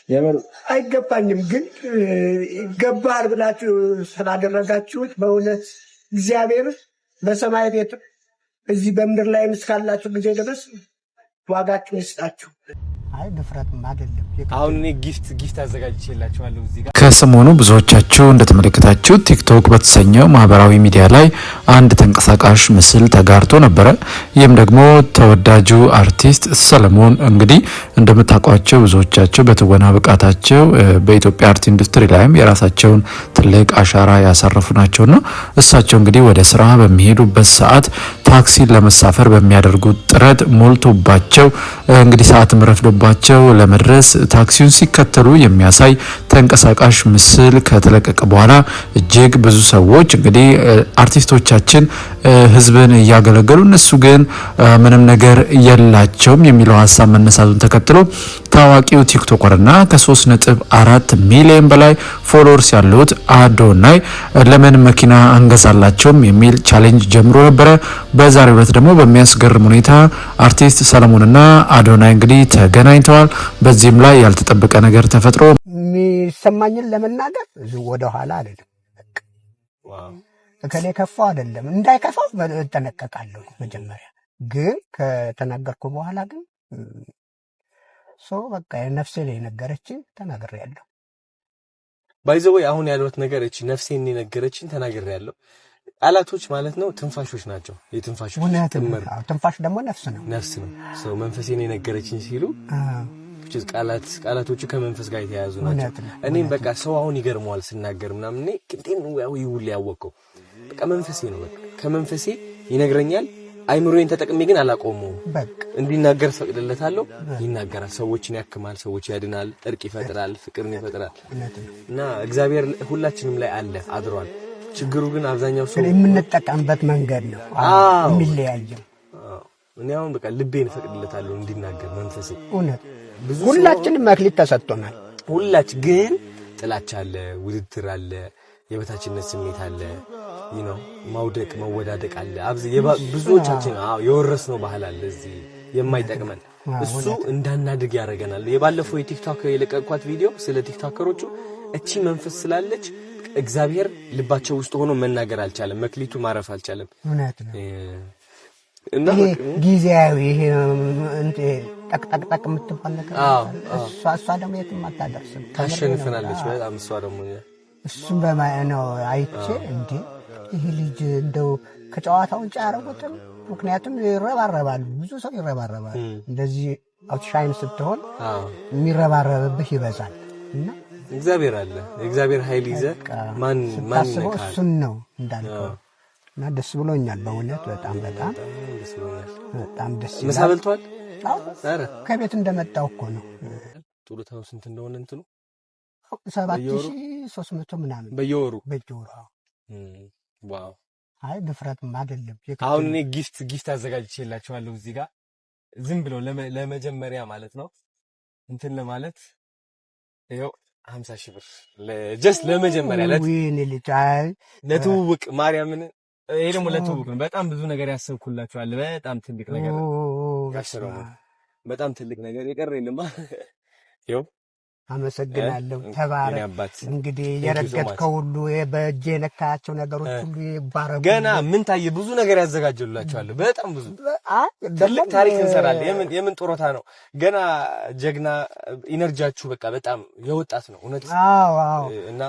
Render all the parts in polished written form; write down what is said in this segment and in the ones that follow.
የምር አይገባኝም ግን ገባር ብላችሁ ስላደረጋችሁት በእውነት እግዚአብሔር በሰማይ ቤት እዚህ በምድር ላይ እስካላችሁ ጊዜ ድረስ ዋጋችሁን ይስጣችሁ። አይ ድፍረትም አይደለም። አሁን እኔ ጊፍት አዘጋጅቼላችኋለሁ እዚህ ጋር። ከሰሞኑ ብዙዎቻችሁ እንደተመለከታችሁ ቲክቶክ በተሰኘው ማህበራዊ ሚዲያ ላይ አንድ ተንቀሳቃሽ ምስል ተጋርቶ ነበረ። ይህም ደግሞ ተወዳጁ አርቲስት ሰለሞን እንግዲህ እንደምታውቋቸው ብዙዎቻቸው በትወና ብቃታቸው በኢትዮጵያ አርት ኢንዱስትሪ ላይም የራሳቸውን ትልቅ አሻራ ያሳረፉ ናቸውና እሳቸው እንግዲህ ወደ ስራ በሚሄዱበት ሰዓት ታክሲን ለመሳፈር በሚያደርጉት ጥረት ሞልቶባቸው እንግዲህ ሰዓትም ረፍዶባቸው ለመድረስ ታክሲውን ሲከተሉ የሚያሳይ ተንቀሳቃሽ ምስል ከተለቀቀ በኋላ እጅግ ብዙ ሰዎች እንግዲህ አርቲስቶቻችን ህዝብን እያገለገሉ እነሱ ግን ምንም ነገር የላቸውም የሚለው ሀሳብ መነሳቱን ተከትሎ ታዋቂው ቲክቶከርና ከ3.4 ሚሊዮን በላይ ፎሎወርስ ያሉት አዶናይ ለምን መኪና አንገዛላቸውም የሚል ቻሌንጅ ጀምሮ ነበረ። በዛሬው ዕለት ደግሞ በሚያስገርም ሁኔታ አርቲስት ሰለሞንና አዶናይ እንግዲህ ተገናኝተዋል። በዚህም ላይ ያልተጠበቀ ነገር ተፈጥሮ የሚሰማኝን ለመናገር ወደ ኋላ አይደለም። ከኔ ከፋው አይደለም እንዳይከፋው እጠነቀቃለሁ። መጀመሪያ ግን ከተናገርኩ በኋላ ግን በቃ ነፍሴ ላይ ነገረችኝ ተናግሬያለሁ። ባይዘው አሁን ያሉት ነገር እቺ ነፍሴን የነገረችኝ ተናግሬያለሁ። ቃላቶች ማለት ነው ትንፋሾች ናቸው። የትንፋሾች ትንፋሽ ደግሞ ነፍስ ነው። ሰው መንፈሴን የነገረችኝ ሲሉ ቃላቶቹ ከመንፈስ ጋር የተያያዙ ናቸው። እኔም በቃ ሰው አሁን ይገርመዋል ስናገር ምናምን እኔ ቅንጤን ነው ይውል ያወቀው በቃ መንፈሴ ነው። በቃ ከመንፈሴ ይነግረኛል። አይምሮዬን ተጠቅሜ ግን አላቆመውም። በቃ እንዲናገር ፈቅድለታለሁ። ይናገራል። ሰዎችን ያክማል፣ ሰዎች ያድናል፣ እርቅ ይፈጥራል፣ ፍቅርን ይፈጥራል። እና እግዚአብሔር ሁላችንም ላይ አለ አድሯል። ችግሩ ግን አብዛኛው ሰው የምንጠቀምበት መንገድ ነው የሚለያየው። እኔ አሁን በቃ ልቤን ፈቅድለታለሁ እንዲናገር መንፈሴ። እውነት ሁላችንም መክሊት ተሰጥቶናል። ሁላችን ግን ጥላቻ አለ፣ ውድድር አለ፣ የበታችነት ስሜት አለ፣ ማውደቅ መወዳደቅ አለ። ብዙዎቻችን የወረስነው ባህል አለ እዚህ የማይጠቅመን እሱ እንዳናድግ ያደርገናል። የባለፈው የቲክቶክ የለቀቅኳት ቪዲዮ ስለ ቲክቶከሮቹ እቺ መንፈስ ስላለች እግዚአብሔር ልባቸው ውስጥ ሆኖ መናገር አልቻለም። መክሊቱ ማረፍ አልቻለም። እውነት ነው። እና ጊዜያዊ ይሄ ጠቅጠቅ የምትባል ነገር እሷ ደግሞ የትም አታደርስም። ታሸንፈናለች በጣም እሷ ደግሞ እሱም በማየው አይቼ እንዴ ይሄ ልጅ እንደው ከጨዋታው ውጭ አያረጉትም። ምክንያቱም ይረባረባሉ፣ ብዙ ሰው ይረባረባል። እንደዚህ አውትሻይን ስትሆን የሚረባረብብህ ይበዛል እና እግዚአብሔር አለ። እግዚአብሔር ኃይል ይዘ ማን እሱን ነው እንዳልከው እና ደስ ብሎኛል በእውነት በጣም ደስ ብሎኛል። በጣም ደስ ይላል። ምሳ በልቷል? አረ ከቤት እንደመጣው እኮ ነው። ጡረታው ስንት እንደሆነ እንትኑ 7300 ምናምን በየወሩ ዋው! አይ ድፍረትም አይደለም። አሁን እኔ ጊፍት አዘጋጅቼላችኋለሁ እዚህ ጋር ዝም ብሎ ለመጀመሪያ ማለት ነው እንትን ለማለት ይኸው 50,000 ብር ለጀስት ለመጀመሪያ ለትውውቅ ማርያምን። ይሄ ደግሞ ለትውውቅ ነው። በጣም ብዙ ነገር ያሰብኩላችኋል። በጣም ትልቅ ነገር ያሰረው በጣም ትልቅ ነገር የቀረ የለም። ይኸው አመሰግናለሁ። ተባረክ። እንግዲህ የረገጥከው ሁሉ በእጄ የነካቸው ነገሮች ሁሉ ይባረኩ። ገና ምን ታየ? ብዙ ነገር ያዘጋጀላችኋል። በጣም ብዙ ትልቅ ታሪክ እንሰራለን። የምን ጡረታ ነው? ገና ጀግና ኢነርጂያችሁ በቃ በጣም የወጣት ነው እውነት። እና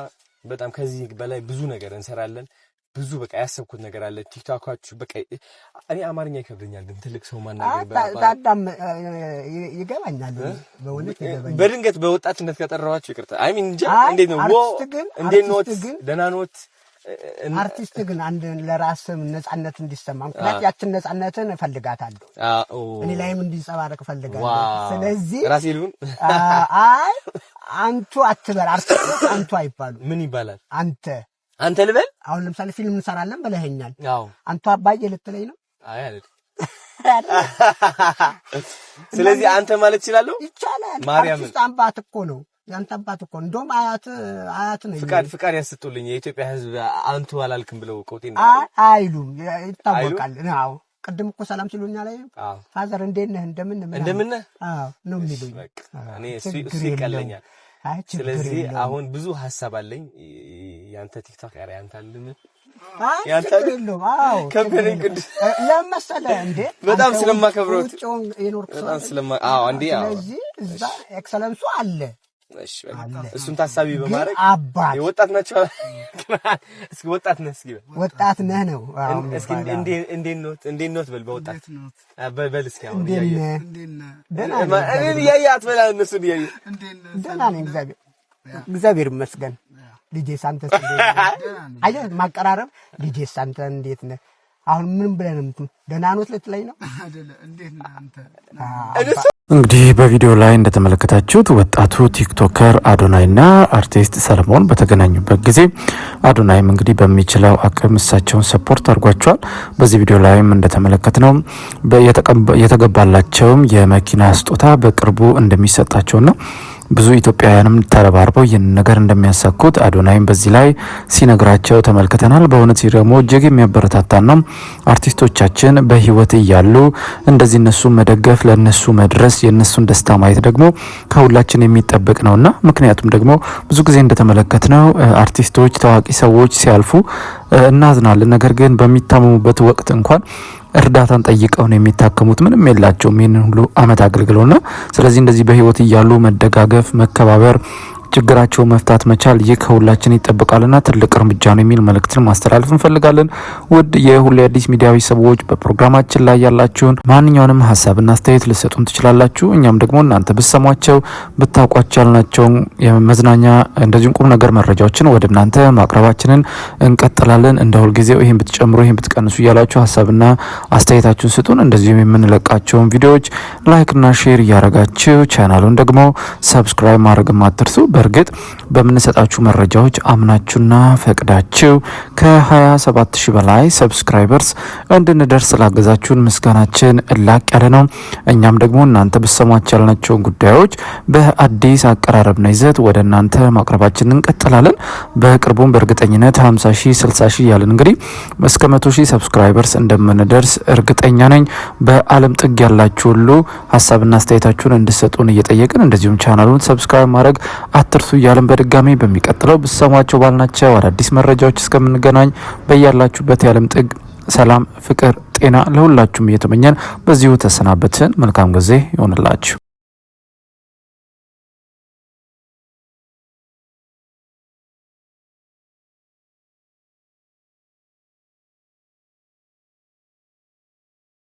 በጣም ከዚህ በላይ ብዙ ነገር እንሰራለን። ብዙ በቃ ያሰብኩት ነገር አለ። ቲክቶካችሁ በቃ እኔ አማርኛ ይከብደኛል፣ ግን ትልቅ ሰው ማናገር በጣም ይገባኛል። በእውነት ይገባኛል። በድንገት በወጣትነት ከጠራኋችሁ ይቅርታ። አይ ሚን እንጃ እንዴት ነው እንዴት ነው ደህና ኖት? አርቲስት ግን አንድ ለራስም ነፃነት እንዲሰማ ምክንያት ያችን ነፃነትን እፈልጋታለሁ። እኔ ላይም እንዲንጸባረቅ እፈልጋለሁ። ስለዚህ ራሴ ልሁን። አይ አንቱ አትበል። አርቲስት አንቱ አይባሉ። ምን ይባላል? አንተ ልበል። አሁን ለምሳሌ ፊልም እንሰራለን ብለኸኛል። አንተ አባዬ ልትለኝ ነው? አይ አይደል። ስለዚህ አንተ ማለት ይችላል? ይቻላል። አርቲስት አባት እኮ ነው። ያንተ አባት እኮ እንደውም አያት ነው። ፍቃድ ያስጡልኝ የኢትዮጵያ ሕዝብ አንቱ አላልክም ብለው ቆጤ ነው አይሉም። ይታወቃል። አዎ ቅድም እኮ ሰላም ሲሉኛል። ፋዘር እንዴት ነህ? እንደምን ነው የሚሉኝ። እኔ እሱ ይቀለኛል። ስለዚህ አሁን ብዙ ሐሳብ አለኝ ያንተ ቲክቶክ አረ ያንተ አልልም ያንተ ነው ከበረኝ ቅዱስ ለምሳሌ እንዴ በጣም ስለማከብረው በጣም አንዴ ስለዚህ እዛ ኤክሰለንሱ አለ እሺ እሱን ታሳቢ በማድረግ የወጣት ናቸው እስኪ ወጣት ነህ እስኪ ወጣት ነህ ነው እስኪ እንዴት ነው በል በወጣት በል እስኪ አሁን ያያት በላ እነሱ ደህና ነኝ እግዚአብሔር ይመስገን ልጄ ሳንተስ አየህ ማቀራረብ ልጄ ሳንተ እንዴት ነህ አሁን ምን ብለን ደህና ነዎት ልትለኝ ነው አይደለ እንዴት ነህ አንተ እንግዲህ በቪዲዮ ላይ እንደተመለከታችሁት ወጣቱ ቲክቶከር አዶናይና አርቲስት ሰለሞን በተገናኙበት ጊዜ አዶናይም እንግዲህ በሚችለው አቅም እሳቸውን ሰፖርት አድርጓቸዋል። በዚህ ቪዲዮ ላይም እንደተመለከትነው የተገባላቸውም የመኪና ስጦታ በቅርቡ እንደሚሰጣቸውና ብዙ ኢትዮጵያውያንም ተረባርበው ይህን ነገር እንደሚያሳኩት አዶናይም በዚህ ላይ ሲነግራቸው ተመልክተናል። በእውነት ደግሞ እጅግ የሚያበረታታና አርቲስቶቻችን በህይወት እያሉ እንደዚህ እነሱ መደገፍ ለነሱ መድረስ የነሱን ደስታ ማየት ደግሞ ከሁላችን የሚጠበቅ ነውና ምክንያቱም ደግሞ ብዙ ጊዜ እንደተመለከትነው አርቲስቶች ታዋቂ ሰዎች ሲያልፉ እናዝናለን። ነገር ግን በሚታመሙበት ወቅት እንኳን እርዳታን ጠይቀው ነው የሚታከሙት። ምንም የላቸውም ይሄንን ሁሉ አመት አገልግለውና ስለዚህ እንደዚህ በህይወት እያሉ መደጋገፍ መከባበር ችግራቸው መፍታት መቻል ይህ ከሁላችን ይጠበቃልና ትልቅ እርምጃ ነው የሚል መልእክትን ማስተላለፍ እንፈልጋለን። ውድ የሁሌ አዲስ ሚዲያዊ ሰዎች በፕሮግራማችን ላይ ያላችሁን ማንኛውንም ሐሳብና አስተያየት ልትሰጡን ትችላላችሁ። እኛም ደግሞ እናንተ ብትሰሟቸው ብታውቋቸው ያልናቸው የመዝናኛ እንደዚሁም ቁም ነገር መረጃዎችን ወደ እናንተ ማቅረባችንን እንቀጥላለን። እንደ ሁል ጊዜው ይሄን ብትጨምሩ ይሄን ብትቀንሱ እያላችሁ ሐሳብና አስተያየታችሁን ስጡን። እንደዚሁም የምንለቃቸውን ቪዲዮዎች ላይክና ሼር እያደረጋችሁ ቻናሉን ደግሞ ሰብስክራይብ ማድረግ አትርሱ። በእርግጥ በምንሰጣችሁ መረጃዎች አምናችሁና ፈቅዳችሁ ከ27000 በላይ ሰብስክራይበርስ እንድንደርስ ስላገዛችሁን ምስጋናችን ላቅ ያለ ነው። እኛም ደግሞ እናንተ ብትሰሟቸው ያልናቸውን ጉዳዮች በአዲስ አቀራረብና ይዘት ወደ እናንተ ማቅረባችንን እንቀጥላለን። በቅርቡም በእርግጠኝነት 50000 60000 ያለን እንግዲህ እስከ 100000 ሰብስክራይበርስ እንደምንደርስ እርግጠኛ ነኝ። በአለም ጥግ ያላችሁ ሁሉ ሐሳብና አስተያየታችሁን እንድትሰጡን እየጠየቅን እንደዚሁም ቻናሉን ሰብስክራይብ ማድረግ አትርሱ እያልን በድጋሚ በሚቀጥለው ብትሰሟቸው ባልናቸው አዳዲስ መረጃዎች እስከምንገናኝ በያላችሁበት የዓለም ጥግ ሰላም፣ ፍቅር፣ ጤና ለሁላችሁም እየተመኘን በዚሁ ተሰናበትን። መልካም ጊዜ ይሆንላችሁ።